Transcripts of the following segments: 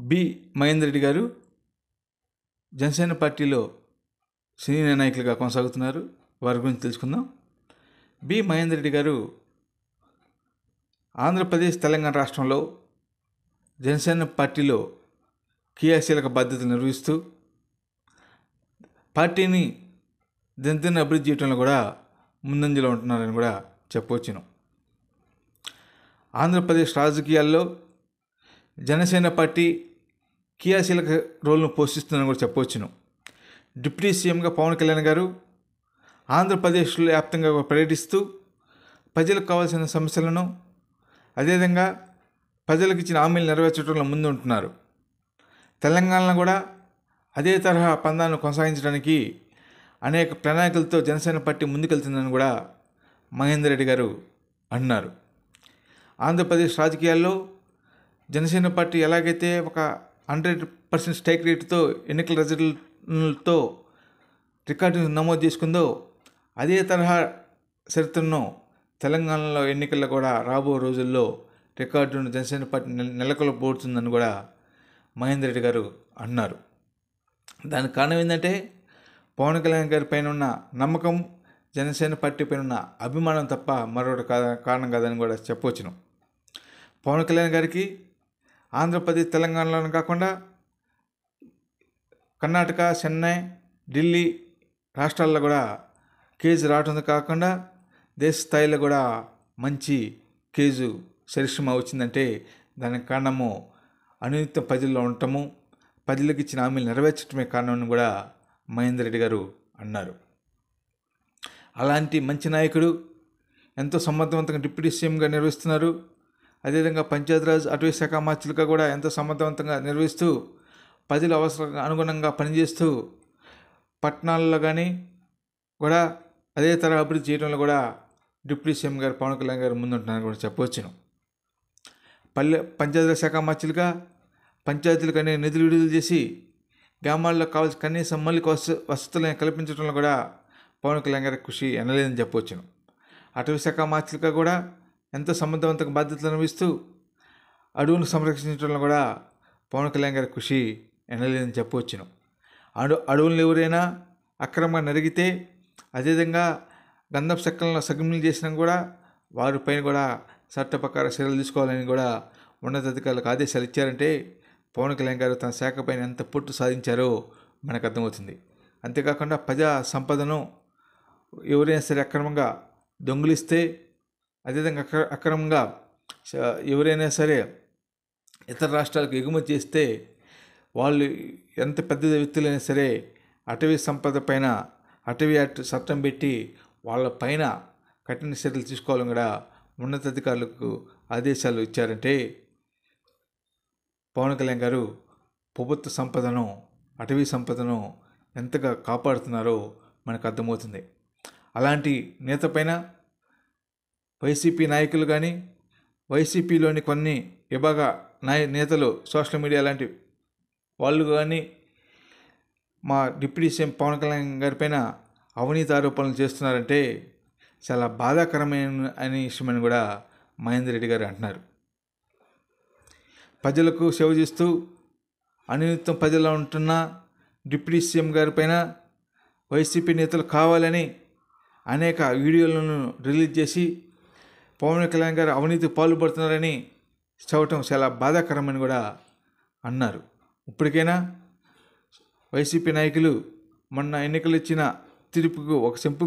B Mahender Reddy గారు జనసేన పార్టీలో senior నాయకులుగా కొనసాగుతున్నారు. వారి గురించి తెలుసుకుందాం. బి మహేందర్ రెడ్డి గారు ఆంధ్రప్రదేశ్ తెలంగాణ రాష్ట్రంలో జనసేన పార్టీలో క్రియాశీలక బాధ్యతలు నిర్వహిస్తూ పార్టీని దినదిన అభివృద్ధి చేయడంలో కూడా ముందంజలో ఉంటున్నారని కూడా చెప్పవచ్చును. ఆంధ్రప్రదేశ్ రాజకీయాల్లో జనసేన పార్టీ క్రియాశీలక రోల్ను పోషిస్తుందని కూడా చెప్పవచ్చును. డిప్యూటీ సీఎంగా పవన్ కళ్యాణ్ గారు ఆంధ్రప్రదేశ్లో వ్యాప్తంగా పర్యటిస్తూ ప్రజలకు కావాల్సిన సమస్యలను అదేవిధంగా ప్రజలకు ఇచ్చిన హామీలు నెరవేర్చడంలో ముందు ఉంటున్నారు. తెలంగాణలో కూడా అదే తరహా పందాలను కొనసాగించడానికి అనేక ప్రణాళికలతో జనసేన పార్టీ ముందుకెళ్తుందని కూడా మహేందర్ రెడ్డి గారు అన్నారు. ఆంధ్రప్రదేశ్ రాజకీయాల్లో జనసేన పార్టీ ఎలాగైతే ఒక 100% స్ట్రైక్ రేటుతో ఎన్నికల రిజల్ట్తో రికార్డు నమోదు చేసుకుందో అదే తరహా చరిత్రను తెలంగాణలో ఎన్నికల్లో కూడా రాబో రోజుల్లో రికార్డును జనసేన పార్టీ నెలకొల్పబోతుందని కూడా మహేందర్ రెడ్డి గారు అన్నారు. దానికి కారణం ఏంటంటే పవన్ కళ్యాణ్ గారి పైన ఉన్న నమ్మకం, జనసేన పార్టీ పైన ఉన్న అభిమానం తప్ప మరొకటి కారణం కాదని కూడా చెప్పవచ్చును. పవన్ కళ్యాణ్ గారికి ఆంధ్రప్రదేశ్ తెలంగాణలోనే కాకుండా కర్ణాటక, చెన్నై, ఢిల్లీ రాష్ట్రాల్లో కూడా కేజీ రావడంతో కాకుండా దేశ స్థాయిలో కూడా మంచి కేజు పరిశ్రమ వచ్చిందంటే దానికి కారణము అనిత్యం ప్రజల్లో ఉండటము, ప్రజలకు ఇచ్చిన హామీలు నెరవేర్చడమే కారణమని కూడా మహేందర్ రెడ్డి గారు అన్నారు. అలాంటి మంచి నాయకుడు ఎంతో సమర్థవంతంగా డిప్యూటీ సీఎంగా నిర్వహిస్తున్నారు. అదేవిధంగా పంచాయతీరాజ్ అటవీ శాఖ మంత్రులుగా కూడా ఎంతో సమర్థవంతంగా నిర్వహిస్తూ ప్రజల అవసరాలకు అనుగుణంగా పనిచేస్తూ పట్టణాల్లో కానీ కూడా అదే తరహా అభివృద్ధి చేయడంలో కూడా డిప్యూటీ సీఎం గారు పవన్ కళ్యాణ్ గారు ముందుంటున్నారని కూడా చెప్పవచ్చును. పంచాయతీరాజ్ శాఖ మంత్రులుగా పంచాయతీలకు అనే నిధులు విడుదల చేసి గ్రామాల్లో కావాల్సిన కనీసం మౌలిక వసతులను కల్పించడంలో కూడా పవన్ కళ్యాణ్ గారి కృషి ఎనలేదని చెప్పవచ్చును. అటవీ శాఖ మంత్రులుగా కూడా ఎంతో సమర్థవంతంగా బాధ్యతలు నిర్వహిస్తూ అడవులను సంరక్షించడంలో కూడా పవన్ కళ్యాణ్ గారి కృషి ఎనలేదని చెప్పవచ్చును. అడవులను ఎవరైనా అక్రమంగా నరిగితే అదేవిధంగా గంధపు చెక్కలను సగములు చేసినా కూడా వారిపైన కూడా చట్ట ప్రకారం చర్యలు తీసుకోవాలని కూడా ఉన్నతాధికారులకు ఆదేశాలు ఇచ్చారంటే పవన్ కళ్యాణ్ గారు తన శాఖ పైన ఎంత పట్టు సాధించారో మనకు అర్థమవుతుంది. అంతేకాకుండా ప్రజా సంపదను ఎవరైనా సరే అక్రమంగా దొంగిలిస్తే అదేవిధంగా అక్రమంగా ఎవరైనా సరే ఇతర రాష్ట్రాలకు ఎగుమతి చేస్తే వాళ్ళు ఎంత పెద్ద వ్యక్తులైనా సరే అటవీ సంపద పైన అటవీ యాక్ట్ చట్టం పెట్టి వాళ్ళ పైన కఠిన చర్యలు తీసుకోవాలని కూడా ఉన్నతాధికారులకు ఆదేశాలు ఇచ్చారంటే పవన్ కళ్యాణ్ గారు ప్రభుత్వ సంపదను, అటవీ సంపదను ఎంతగా కాపాడుతున్నారో మనకు అర్థమవుతుంది. అలాంటి నేత పైన వైసీపీ నాయకులు కానీ వైసీపీలోని కొన్ని విభాగ నేతలు సోషల్ మీడియా లాంటి వాళ్ళు కానీ మా డిప్యూటీ సీఎం పవన్ కళ్యాణ్ గారి పైన అవినీతి ఆరోపణలు చేస్తున్నారంటే చాలా బాధాకరమైన అనే విషయమని కూడా మహేందర్ రెడ్డి గారు అంటున్నారు. ప్రజలకు సేవ చేస్తూ అనిత్యం ప్రజల్లో ఉంటున్న డిప్యూటీ సీఎం గారి పైన వైసీపీ నేతలు కావాలని అనేక వీడియోలను రిలీజ్ చేసి పవన్ కళ్యాణ్ గారు అవినీతి పాల్పడుతున్నారని చెప్పడం చాలా బాధాకరమని కూడా అన్నారు. ఇప్పటికైనా వైసీపీ నాయకులు మొన్న ఎన్నికలు ఇచ్చిన తీర్పుకు ఒక చెంపు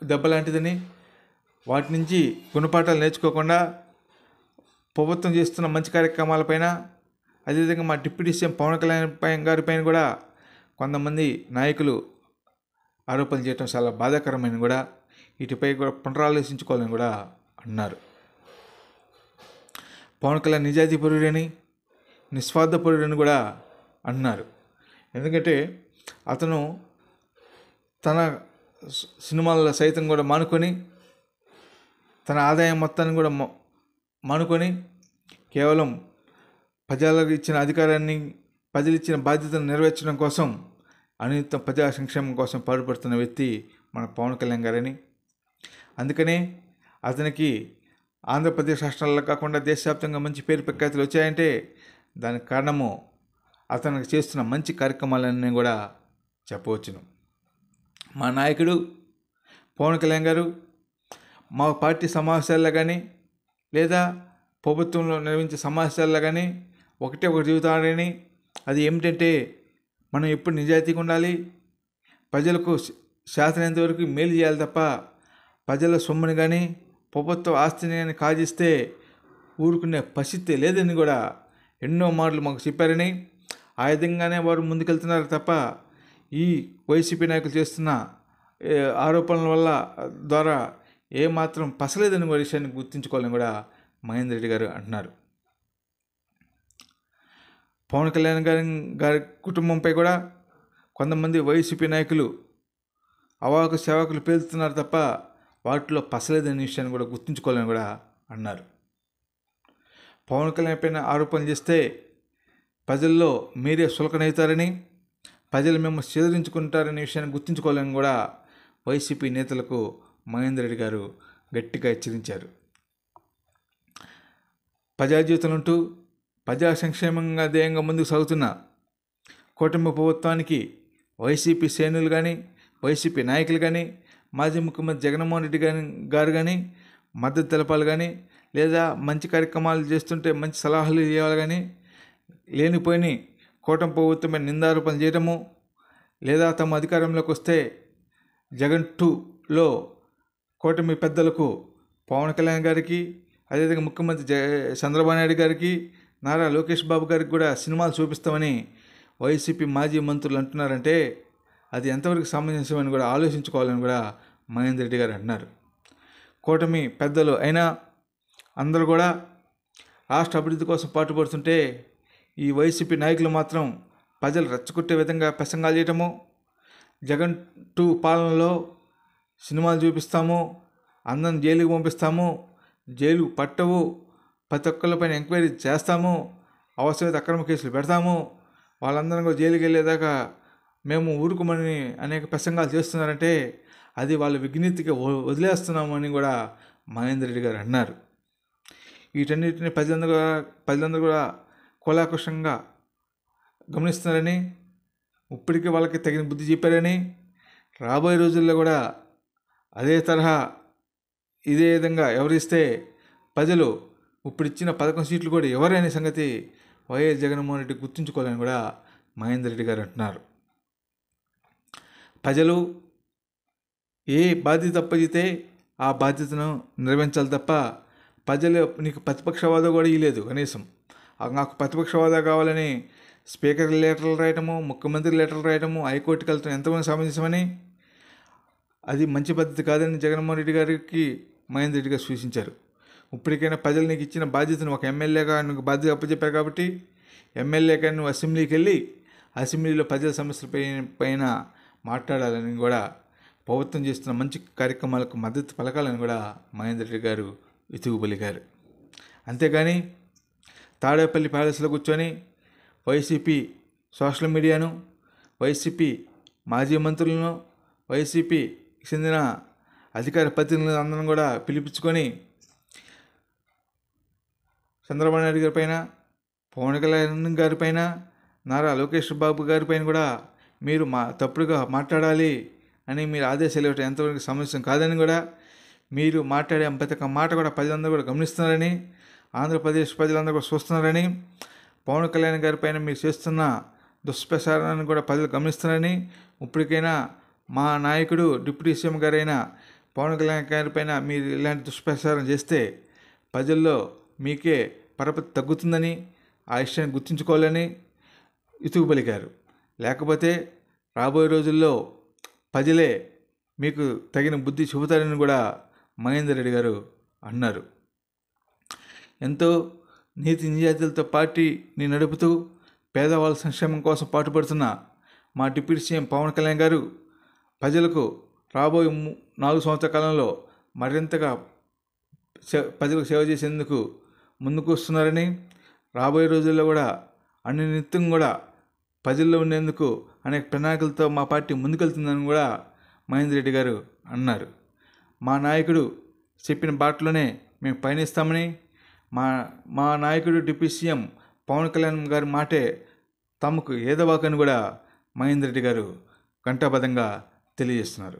దెబ్బ లాంటిదని వాటి నుంచి గుణపాఠాలు నేర్చుకోకుండా ప్రభుత్వం చేస్తున్న మంచి కార్యక్రమాలపైన అదేవిధంగా మా డిప్యూటీ సీఎం పవన్ కళ్యాణ్ గారి పైన కూడా కొంతమంది నాయకులు ఆరోపణలు చేయడం చాలా బాధాకరమైన కూడా వీటిపై కూడా పునరాలోచించుకోవాలని కూడా అన్నారు. పవన్ కళ్యాణ్ నిజాయితీపరుడని, నిస్వార్థపరుడని కూడా అన్నారు. ఎందుకంటే అతను తన సినిమాల్లో సైతం కూడా మానుకొని తన ఆదాయం మొత్తాన్ని కూడా మానుకొని కేవలం ప్రజలకు ఇచ్చిన అధికారాన్ని, ప్రజలు ఇచ్చిన బాధ్యతను నెరవేర్చడం కోసం అనిత్యం ప్రజా సంక్షేమం కోసం పాటుపడుతున్న వ్యక్తి మన పవన్ కళ్యాణ్ గారని, అందుకనే అతనికి ఆంధ్రప్రదేశ్ రాష్ట్రాల్లో కాకుండా దేశవ్యాప్తంగా మంచి పేరు ప్రఖ్యాతులు వచ్చాయంటే దానికి కారణము అతనికి చేస్తున్న మంచి కార్యక్రమాలన్నీ కూడా చెప్పవచ్చును. మా నాయకుడు పవన్ కళ్యాణ్ గారు మా పార్టీ సమావేశాల్లో కానీ లేదా ప్రభుత్వంలో నిర్వహించే సమావేశాల్లో కానీ ఒకటి చెబుతాడని, అది ఏమిటంటే మనం ఎప్పుడు నిజాయితీగా ఉండాలి, ప్రజలకు శాసనంత వరకు మేలు చేయాలి తప్ప ప్రజల సొమ్ముని కానీ ప్రభుత్వ ఆస్తిని కానీ కాజిస్తే ఊరుకునే పరిస్థితి లేదని కూడా ఎన్నో మార్లు మాకు చెప్పారని, ఆ విధంగానే వారు ముందుకెళ్తున్నారు తప్ప ఈ వైసీపీ నాయకులు చేస్తున్న ఆరోపణల వల్ల ద్వారా ఏమాత్రం పసలేదని విషయాన్ని గుర్తుంచుకోవాలని కూడా మహేందర్ రెడ్డి గారు అంటున్నారు. పవన్ కళ్యాణ్ గారి కుటుంబంపై కూడా కొంతమంది వైసీపీ నాయకులు అవాకు సేవకులు పేలుతున్నారు తప్ప వాటిలో పసలేదనే విషయాన్ని కూడా గుర్తుంచుకోవాలని కూడా అన్నారు. పవన్ కళ్యాణ్ పైన ఆరోపణలు చేస్తే ప్రజల్లో మీరే సులకనవుతారని, ప్రజలు మేము చెదిరించుకుంటారనే విషయాన్ని గుర్తుంచుకోవాలని కూడా వైసీపీ నేతలకు మహేందర్ రెడ్డి గారు గట్టిగా హెచ్చరించారు. ప్రజా జీవితంలో ప్రజా సంక్షేమంగా ధ్యేయంగా ముందుకు సాగుతున్న కూటమి ప్రభుత్వానికి వైసీపీ శ్రేణులు కానీ వైసీపీ నాయకులు కానీ మాజీ ముఖ్యమంత్రి జగన్మోహన్ రెడ్డి గారు కానీ మద్దతు తెలపాలి కానీ, లేదా మంచి కార్యక్రమాలు చేస్తుంటే మంచి సలహాలు ఇవ్వాలి కానీ, లేనిపోయిన కూటమి ప్రభుత్వమైన నిందారోపణలు చేయడము, లేదా తమ అధికారంలోకి వస్తే జగన్ 2లో కూటమి పెద్దలకు పవన్ కళ్యాణ్ గారికి, అదేవిధంగా ముఖ్యమంత్రి చంద్రబాబు నాయుడు గారికి, నారా లోకేష్ బాబు గారికి కూడా సినిమాలు చూపిస్తామని వైసీపీ మాజీ మంత్రులు అంటున్నారంటే అది ఎంతవరకు సమంజసమని కూడా ఆలోచించుకోవాలని కూడా మహేందర్ రెడ్డి గారు అంటున్నారు. కూటమి పెద్దలు అయినా అందరూ కూడా రాష్ట్ర అభివృద్ధి కోసం పాటుపడుతుంటే ఈ వైసీపీ నాయకులు మాత్రం ప్రజలు రెచ్చగొట్టే విధంగా ప్రసంగాలు చేయటము, జగన్ 2 పాలనలో సినిమాలు చూపిస్తాము, అందరిని జైలుకి పంపిస్తాము, జైలు పట్టవు, ప్రతి ఒక్కళ్ళపైన ఎంక్వైరీ చేస్తాము, అవసరమైతే అక్రమ కేసులు పెడతాము, వాళ్ళందరం కూడా జైలుకి వెళ్ళేదాకా మేము ఊరుకోమని అనేక ప్రసంగాలు చేస్తున్నారంటే అది వాళ్ళ విజ్ఞప్తికి వదిలేస్తున్నామని కూడా మహేందర్ రెడ్డి గారు అన్నారు. వీటన్నిటిని ప్రజలందరూ కూడా కూలాకుషంగా గమనిస్తున్నారని, ఇప్పటికీ వాళ్ళకి తగిన బుద్ధి చెప్పారని, రాబోయే రోజుల్లో కూడా అదే తరహా ఇదే విధంగా ఎవరిస్తే ప్రజలు ఇప్పుడు ఇచ్చిన 11 సీట్లు కూడా ఎవరైన సంగతి వైఎస్ జగన్మోహన్ రెడ్డి గుర్తుంచుకోవాలని కూడా మహేందర్ రెడ్డి గారు అంటున్నారు. ప్రజలు ఏ బాధ్యత తప్పగితే ఆ బాధ్యతను నిర్వహించాలి తప్ప ప్రజలు నీకు ప్రతిపక్ష హోదా కూడా ఇవ్వలేదు. కనీసం నాకు ప్రతిపక్ష హోదా కావాలని స్పీకర్ లెటర్లు రాయటము, ముఖ్యమంత్రి లెటర్లు రాయటము, హైకోర్టుకి వెళ్తాం ఎంతమంది సమంజసమని, అది మంచి పద్ధతి కాదని జగన్మోహన్ రెడ్డి గారికి మహేందర్ రెడ్డి గారు సూచించారు. ఇప్పటికైనా ప్రజలు నీకు ఇచ్చిన బాధ్యతను ఒక ఎమ్మెల్యేగా నీకు బాధ్యత అప్పచెప్పారు కాబట్టి ఎమ్మెల్యేగా నువ్వు అసెంబ్లీకి వెళ్ళి అసెంబ్లీలో ప్రజల సమస్యల పైన మాట్లాడాలని కూడా, ప్రభుత్వం చేస్తున్న మంచి కార్యక్రమాలకు మద్దతు పలకాలని కూడా మహేందర్ రెడ్డి గారు ఇతుగుబలిగారు. అంతేగాని తాడేపల్లి ప్యాలెస్లో కూర్చొని వైసీపీ సోషల్ మీడియాను, వైసీపీ మాజీ మంత్రులను, వైసీపీ చెందిన అధికార ప్రతినిధులను అందరం కూడా పిలిపించుకొని చంద్రబాబు నాయుడు గారి పైన, పవన్ కళ్యాణ్ గారి పైన, నారా లోకేష్ బాబు గారి పైన కూడా మీరు తప్పుడుగా మాట్లాడాలి అని మీరు ఆదేశాలు ఇవ్వటం ఎంతవరకు సమస్య కాదని కూడా, మీరు మాట్లాడే ప్రతి ఒక్క మాట కూడా ప్రజలందరూ కూడా గమనిస్తున్నారని, ఆంధ్రప్రదేశ్ ప్రజలందరూ కూడా చూస్తున్నారని, పవన్ కళ్యాణ్ గారి పైన మీరు చేస్తున్న దుష్ప్రచారాన్ని కూడా ప్రజలు గమనిస్తున్నారని, ఇప్పటికైనా మా నాయకుడు డిప్యూటీ సీఎం గారైన పవన్ కళ్యాణ్ గారి పైన మీరు ఇలాంటి దుష్ప్రచారం చేస్తే ప్రజల్లో మీకే పరపతి తగ్గుతుందని ఆ విషయాన్ని గుర్తుంచుకోవాలని ఇతుగుబలిగారు. లేకపోతే రాబోయే రోజుల్లో ప్రజలే మీకు తగిన బుద్ధి చెబుతారని కూడా మహేందర్ రెడ్డి గారు అన్నారు. ఎంతో నీతి నిజాయితీలతో పార్టీని నడుపుతూ పేదవాళ్ళ సంక్షేమం కోసం పాటుపడుతున్న మా డిప్యూటీ సీఎం పవన్ కళ్యాణ్ గారు ప్రజలకు రాబోయే 4 సంవత్సరాల కాలంలో మరింతగా ప్రజలకు సేవ చేసేందుకు ముందుకు వస్తున్నారని, రాబోయే రోజుల్లో కూడా అన్ని నిత్యం కూడా ప్రజల్లో ఉండేందుకు అనేక ప్రణాళికలతో మా పార్టీ ముందుకెళ్తుందని కూడా మహేందర్ రెడ్డి గారు అన్నారు. మా నాయకుడు చెప్పిన బాటలోనే మేము పయనిస్తామని, మా నాయకుడు డిప్యూటీ సీఎం పవన్ కళ్యాణ్ గారి మాటే తమకు ఏదవాకని కూడా మహేందర్ రెడ్డి గారు ఘంటాబద్ధంగా తెలియజేస్తున్నారు.